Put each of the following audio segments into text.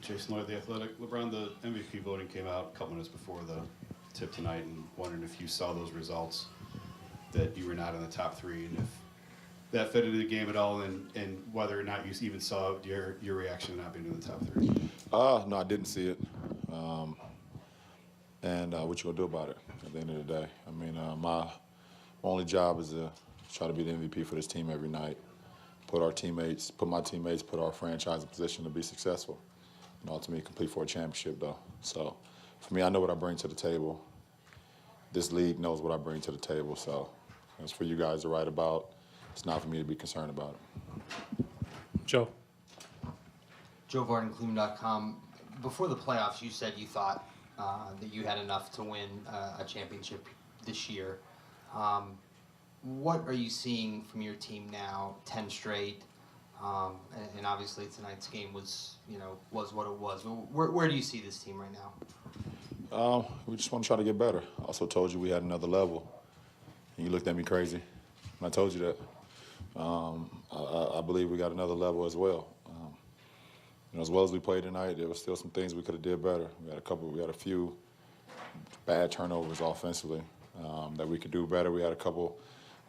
Jason Lloyd, The Athletic. LeBron, the MVP voting came out a couple minutes before the tip tonight, and wondering if you saw those results, that you were not in the top three, and if that fit into the game at all, and whether or not you even saw your reaction to not being in the top three. No, I didn't see it. And what you gonna do about it at the end of the day? I mean, my only job is to try to be the MVP for this team every night. Put my teammates, put our franchise in position to be successful, and ultimately compete for a championship, though. So, for me, I know what I bring to the table. This league knows what I bring to the table. So, it's for you guys to write about. It's not for me to be concerned about it. Joe. Joe VardenClume.com. Before the playoffs, you said you thought that you had enough to win a championship this year. What are you seeing from your team now? 10 straight, and obviously tonight's game was what it was. Where do you see this team right now? We just want to try to get better. I also told you we had another level, and you looked at me crazy when I told you that. I believe we got another level as well. As well as we played tonight, there was still some things we could have did better. We had a few bad turnovers offensively that we could do better. We had a couple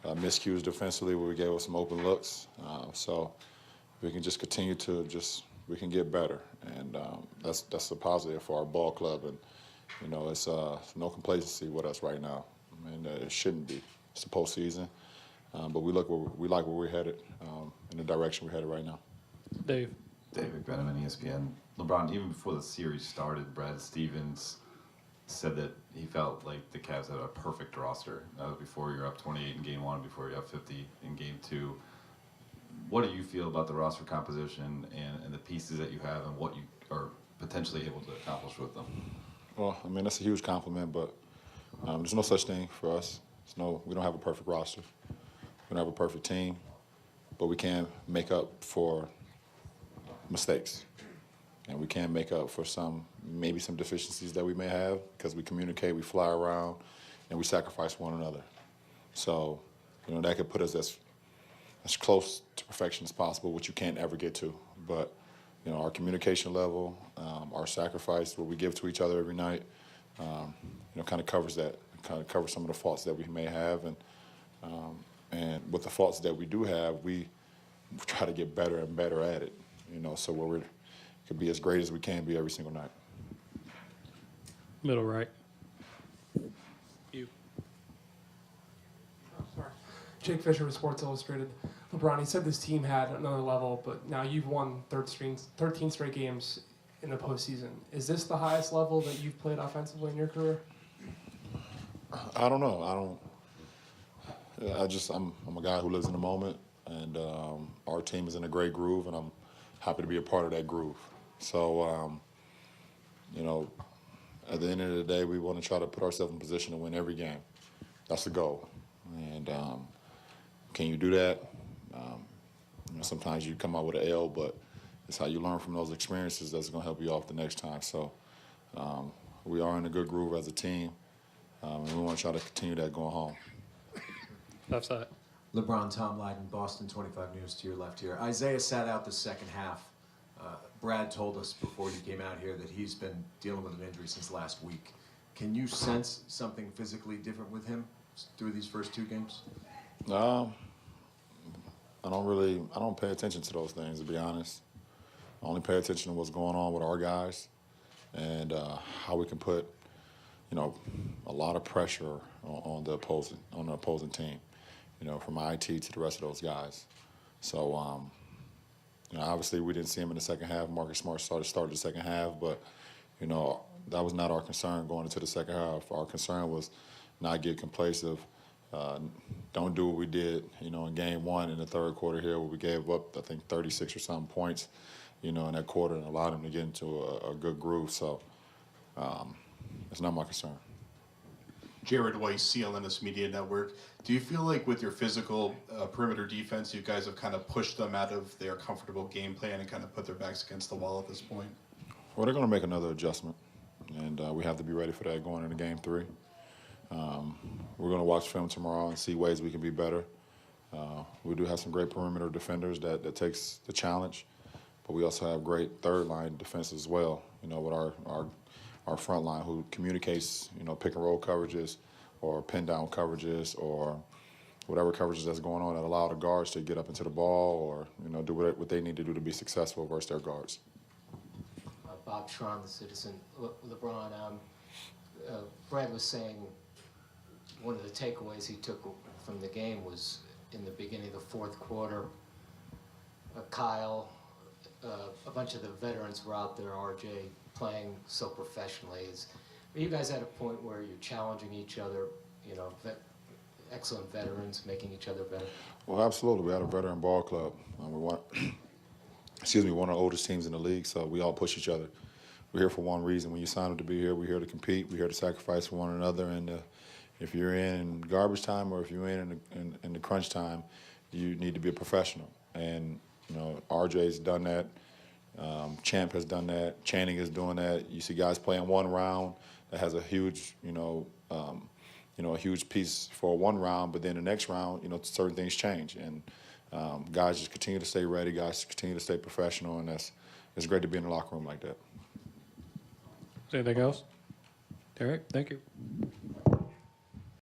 miscues defensively where we gave us some open looks. So we can just continue to we can get better, and that's a positive for our ball club. And it's no complacency with us right now. I mean, it shouldn't be. It's the postseason, but we like where we're headed, in the direction we're headed right now. Dave. David Brenneman, ESPN. LeBron, even before the series started, Brad Stevens said that he felt like the Cavs had a perfect roster. That was before you're up 28 in Game 1, before you're up 50 in Game 2. What do you feel about the roster composition and the pieces that you have and what you are potentially able to accomplish with them? Well, I mean, that's a huge compliment, but there's no such thing for us. We don't have a perfect roster. We don't have a perfect team, but we can make up for mistakes, and we can make up for maybe some deficiencies that we may have because we communicate, we fly around, and we sacrifice one another. So, that could put us as close to perfection as possible, which you can't ever get to. But, our communication level, our sacrifice, what we give to each other every night, kind of covers that, kind of covers some of the faults that we may have. And with the faults that we do have, we try to get better and better at it. So we could be as great as we can be every single night. Middle right. You. Oh, sorry. Jake Fisher with Sports Illustrated. LeBron, he said this team had another level, but now you've won 13 straight games in the postseason. Is this the highest level that you've played offensively in your career? I don't know. I'm a guy who lives in the moment, and our team is in a great groove, and I'm happy to be a part of that groove. So, at the end of the day, we want to try to put ourselves in position to win every game. That's the goal. And can you do that? Sometimes you come out with an L, but it's how you learn from those experiences that's going to help you off the next time. So we are in a good groove as a team, and we want to try to continue that going home. Left side. LeBron, Tom Lydon, Boston 25 News to your left here. Isaiah sat out the second half. Brad told us before you came out here that he's been dealing with an injury since last week. Can you sense something physically different with him through these first two games? I don't pay attention to those things, to be honest. I only pay attention to what's going on with our guys and how we can put, a lot of pressure on the opposing team. From IT to the rest of those guys. So, obviously we didn't see him in the second half. Marcus Smart started the second half, but, that was not our concern going into the second half. Our concern was not get complacent. Don't do what we did, in Game 1 in the third quarter here where we gave up, I think, 36 or something points, in that quarter and allowed him to get into a good groove. So, it's not my concern. Jared Weiss, CLNS Media Network. Do you feel like with your physical perimeter defense, you guys have kind of pushed them out of their comfortable game plan and kind of put their backs against the wall at this point? Well, they're going to make another adjustment, and we have to be ready for that going into Game 3. We're going to watch film tomorrow and see ways we can be better. We do have some great perimeter defenders that takes the challenge. but we also have great third line defense as well. You know, with our front line who communicates, you know, pick and roll coverages or pin down coverages or whatever coverages that's going on that allow the guards to get up into the ball or, you know, do what they need to do to be successful versus their guards. Bob Schron, the Citizen. LeBron, Brad was saying one of the takeaways he took from the game was in the beginning of the fourth quarter, Kyle, a bunch of the veterans were out there, RJ, playing so professionally. Are you guys at a point where you're challenging each other, you know, excellent veterans, making each other better? Well, absolutely. We had a veteran ball club. We want, one of the oldest teams in the league, so we all push each other. We're here for one reason. When you sign up to be here, we're here to compete. We're here to sacrifice for one another. And if you're in garbage time or if you're in the crunch time, you need to be a professional. And, you know, RJ's done that. Champ has done that. Channing is doing that. You see guys playing one round that has a huge, a huge piece for one round, but then the next round, you know, certain things change. And guys just continue to stay ready. Guys continue to stay professional, and it's great to be in the locker room like that. Anything else? All right, thank you.